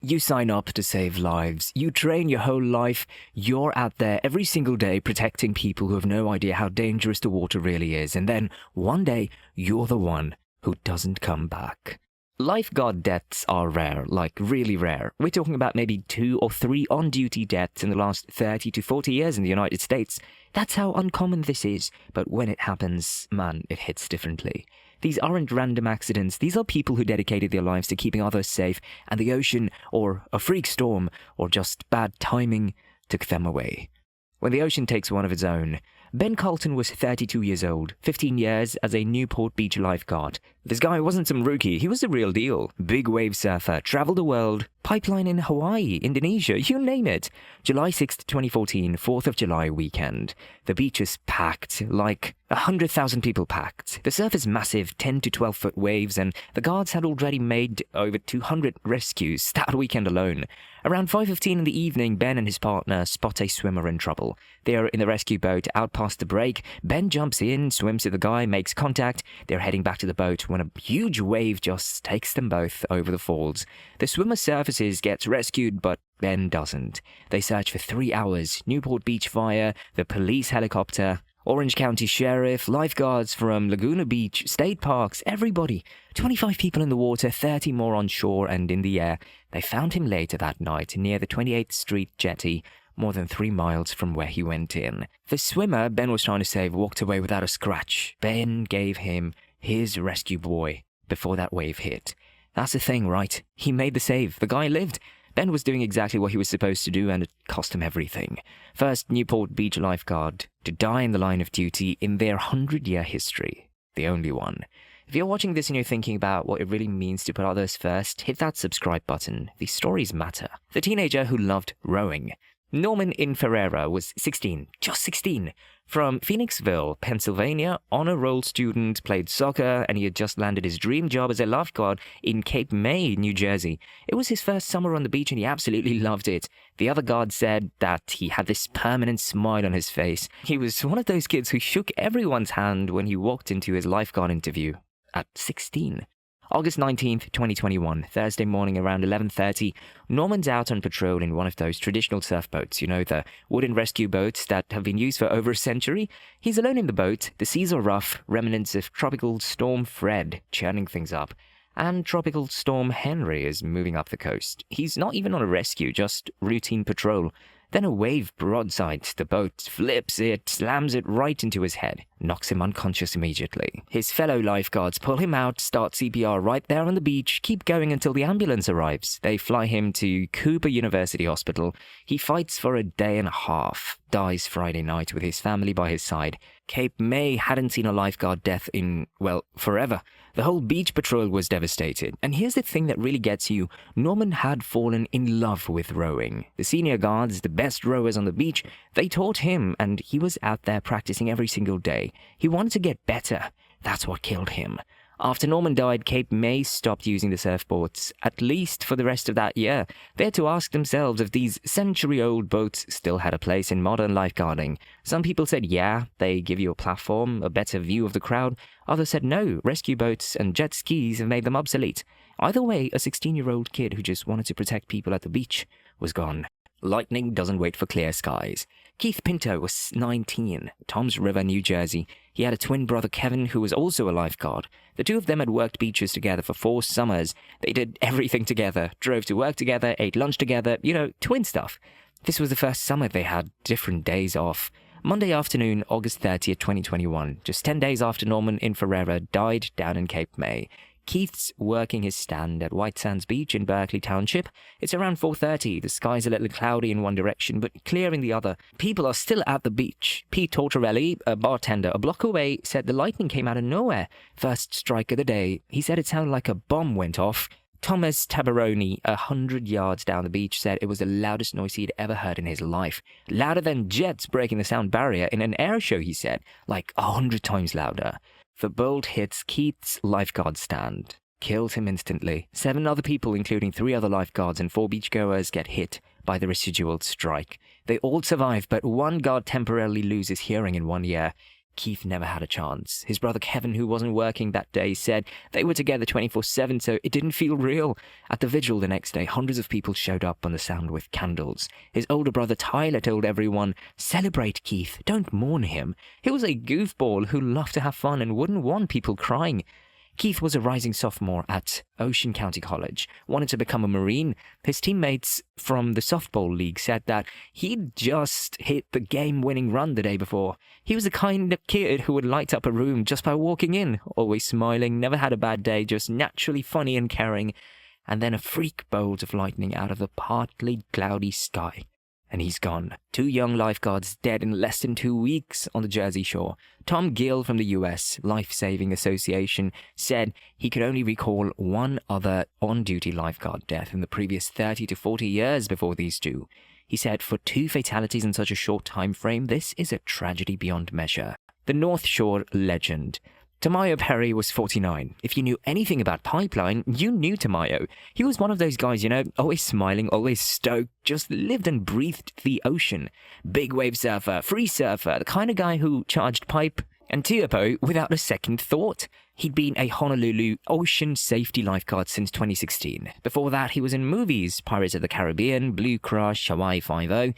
You sign up to save lives. You train your whole life. You're out there every single day protecting people who have no idea how dangerous the water really is. And then one day, you're the one who doesn't come back. Lifeguard deaths are rare, like really rare. We're talking about maybe 2 or 3 on-duty deaths in the last 30 to 40 years in the United States. That's how uncommon this is. But when it happens, man, it hits differently. These aren't random accidents. These are people who dedicated their lives to keeping others safe, and the ocean, or a freak storm, or just bad timing, took them away. When the ocean takes one of its own, Ben Carlton was 32 years old, 15 years as a Newport Beach lifeguard. This guy wasn't some rookie, he was the real deal. Big wave surfer, traveled the world, pipeline in Hawaii, Indonesia, you name it. July 6th, 2014, 4th of July weekend. The beach is packed, like 100,000 people packed. The surf is massive, 10 to 12 foot waves, and the guards had already made over 200 rescues that weekend alone. Around 5:15 in the evening, Ben and his partner spot a swimmer in trouble. They are in the rescue boat out past the break. Ben jumps in, swims to the guy, makes contact. They're heading back to the boat when a huge wave just takes them both over the falls. The swimmer surfaces, gets rescued, but Ben doesn't. They search for 3 hours. Newport Beach Fire, the police helicopter, Orange County Sheriff, lifeguards from Laguna Beach, state parks, everybody. 25 people in the water, 30 more on shore and in the air. They found him later that night near the 28th Street jetty, more than 3 miles from where he went in. The swimmer Ben was trying to save walked away without a scratch. Ben gave him his rescue buoy before that wave hit. That's the thing, right? He made the save. The guy lived. Ben was doing exactly what he was supposed to do, and it cost him everything. First Newport Beach lifeguard to die in the line of duty in their 100-year history. The only one. If you're watching this and you're thinking about what it really means to put others first, hit that subscribe button. These stories matter. The teenager who loved rowing. Norman Inferrera was 16, just 16. From Phoenixville, Pennsylvania, honor roll student, played soccer, and he had just landed his dream job as a lifeguard in Cape May, New Jersey. It was his first summer on the beach and he absolutely loved it. The other guards said that he had this permanent smile on his face. He was one of those kids who shook everyone's hand when he walked into his lifeguard interview at 16. August 19th, 2021, Thursday morning around 11:30, Norman's out on patrol in one of those traditional surf boats, you know, the wooden rescue boats that have been used for over a century. He's alone in the boat, the seas are rough, remnants of Tropical Storm Fred churning things up, and Tropical Storm Henry is moving up the coast. He's not even on a rescue, just routine patrol. Then a wave broadsides the boat, flips it, slams it right into his head, knocks him unconscious immediately. His fellow lifeguards pull him out, start CPR right there on the beach, keep going until the ambulance arrives. They fly him to Cooper University Hospital. He fights for a day and a half, dies Friday night with his family by his side. Cape May hadn't seen a lifeguard death in, well, forever. The whole beach patrol was devastated. And here's the thing that really gets you. Norman had fallen in love with rowing. The senior guards, the best rowers on the beach, they taught him, and he was out there practicing every single day. He wanted to get better. That's what killed him. After Norman died, Cape May stopped using the surfboards, at least for the rest of that year. They had to ask themselves if these century-old boats still had a place in modern lifeguarding. Some people said yeah, they give you a platform, a better view of the crowd. Others said no, rescue boats and jet skis have made them obsolete. Either way, a 16-year-old kid who just wanted to protect people at the beach was gone. Lightning doesn't wait for clear skies. Keith Pinto was 19, Toms River, New Jersey. He had a twin brother, Kevin, who was also a lifeguard. The two of them had worked beaches together for 4 summers. They did everything together, drove to work together, ate lunch together, you know, twin stuff. This was the first summer they had different days off. Monday afternoon, August 30th, 2021, just 10 days after Norman Inferrera died down in Cape May. Keith's working his stand at White Sands Beach in Berkeley Township. It's around 4:30. The sky's a little cloudy in one direction, but clear in the other. People are still at the beach. Pete Tortorelli, a bartender a block away, said the lightning came out of nowhere. First strike of the day. He said it sounded like a bomb went off. Thomas Tabaroni, 100 yards down the beach, said it was the loudest noise he'd ever heard in his life. Louder than jets breaking the sound barrier in an air show, he said. Like 100 times louder. The bolt hits Keith's lifeguard stand, kills him instantly. 7 other people, including 3 other lifeguards and 4 beachgoers, get hit by the residual strike. They all survive, but one guard temporarily loses hearing in one ear. Keith never had a chance. His brother Kevin, who wasn't working that day, said they were together 24/7, so it didn't feel real. At the vigil the next day, hundreds of people showed up on the sound with candles. His older brother Tyler told everyone, "Celebrate Keith, don't mourn him. He was a goofball who loved to have fun and wouldn't want people crying." Keith was a rising sophomore at Ocean County College, wanted to become a Marine. His teammates from the softball league said that he'd just hit the game-winning run the day before. He was the kind of kid who would light up a room just by walking in, always smiling, never had a bad day, just naturally funny and caring. And then a freak bolt of lightning out of the partly cloudy sky. And he's gone. 2 young lifeguards dead in less than 2 weeks on the Jersey Shore. Tom Gill from the US Life Saving Association said he could only recall one other on-duty lifeguard death in the previous 30 to 40 years before these 2. He said, for 2 fatalities in such a short time frame, this is a tragedy beyond measure. The North Shore legend. Tamayo Perry was 49. If you knew anything about Pipeline, you knew Tamayo. He was one of those guys, always smiling, always stoked, just lived and breathed the ocean. Big wave surfer, free surfer, the kind of guy who charged pipe and Teapo without a second thought. He'd been a Honolulu ocean safety lifeguard since 2016. Before that, he was in movies, Pirates of the Caribbean, Blue Crush, Hawaii Five-0.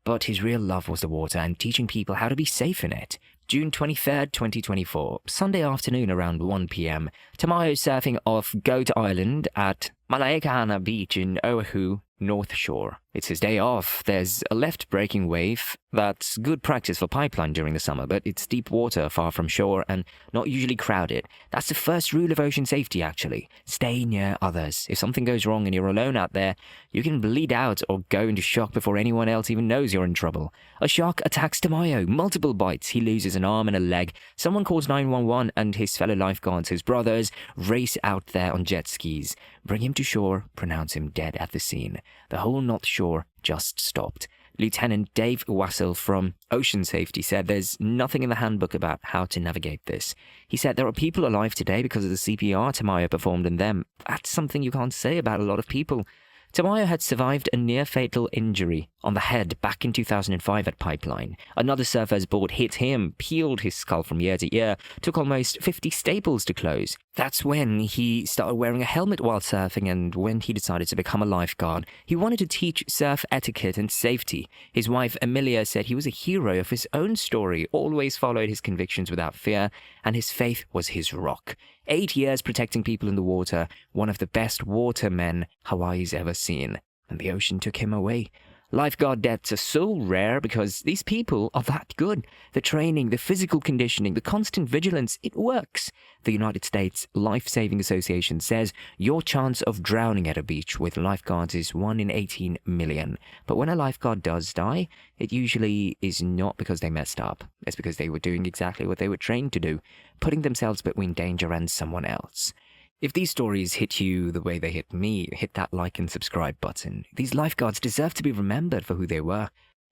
But his real love was the water and teaching people how to be safe in it. June 23rd, 2024, Sunday afternoon around 1 p.m, Tamayo surfing off Goat Island at Malaekahana Beach in Oahu, North Shore. It's his day off. There's a left-breaking wave. That's good practice for Pipeline during the summer, but it's deep water far from shore and not usually crowded. That's the first rule of ocean safety, actually. Stay near others. If something goes wrong and you're alone out there, you can bleed out or go into shock before anyone else even knows you're in trouble. A shark attacks Tamayo. Multiple bites. He loses an arm and a leg. Someone calls 911 and his fellow lifeguards, his brothers, race out there on jet skis. Bring him to shore, pronounce him dead at the scene. The whole North Shore just stopped. Lieutenant Dave Wassel from Ocean Safety said there's nothing in the handbook about how to navigate this. He said there are people alive today because of the CPR Tamayo performed in them. That's something you can't say about a lot of people. Tamayo had survived a near-fatal injury on the head back in 2005 at Pipeline. Another surfer's board hit him, peeled his skull from ear to ear, took almost 50 staples to close. That's when he started wearing a helmet while surfing and when he decided to become a lifeguard. He wanted to teach surf etiquette and safety. His wife Emilia said he was a hero of his own story, always followed his convictions without fear, and his faith was his rock. 8 years protecting people in the water, one of the best watermen Hawaii's ever seen. And the ocean took him away. Lifeguard deaths are so rare because these people are that good. The training, the physical conditioning, the constant vigilance, it works. The United States Life Saving Association says your chance of drowning at a beach with lifeguards is 1 in 18 million. But when a lifeguard does die, it usually is not because they messed up. It's because they were doing exactly what they were trained to do, putting themselves between danger and someone else. If these stories hit you the way they hit me, hit that like and subscribe button. These lifeguards deserve to be remembered for who they were.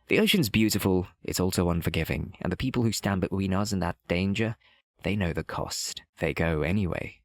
The ocean's beautiful, it's also unforgiving, and the people who stand between us and that danger, they know the cost. They go anyway.